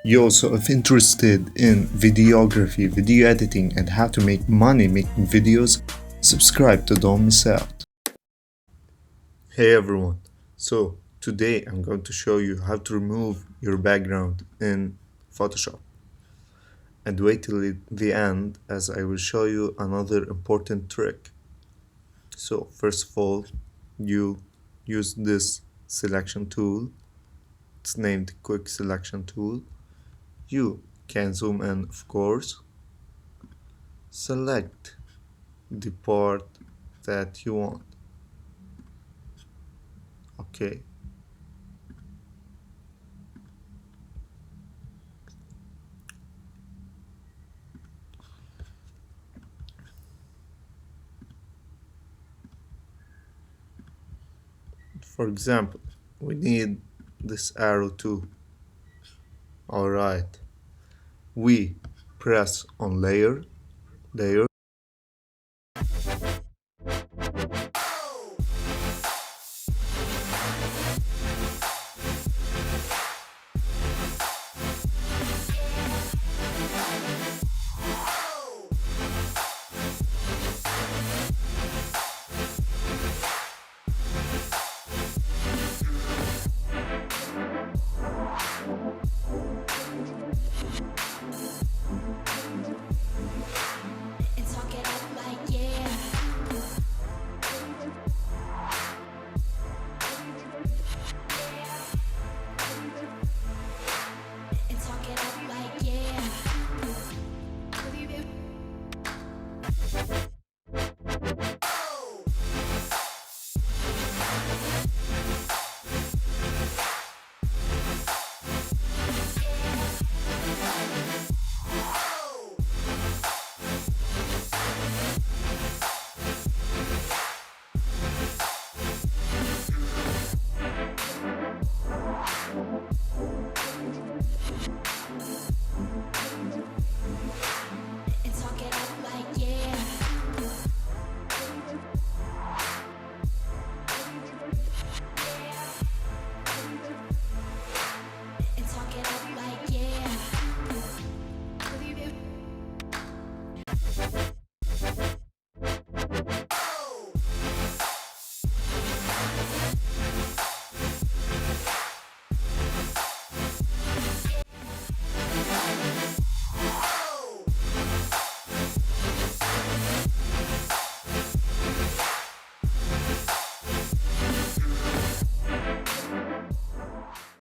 You also, if interested in videography, video editing, and how to make money making videos, subscribe to don't miss out. Hey everyone, so today I'm going to show you how to remove your background in Photoshop. And wait till the end as I will show you another important trick. So first of all, you use this selection tool. It's named Quick Selection Tool. You can zoom in, of course. Select the part that you want. Okay. For example, we need this arrow too. Alright. We press on layer,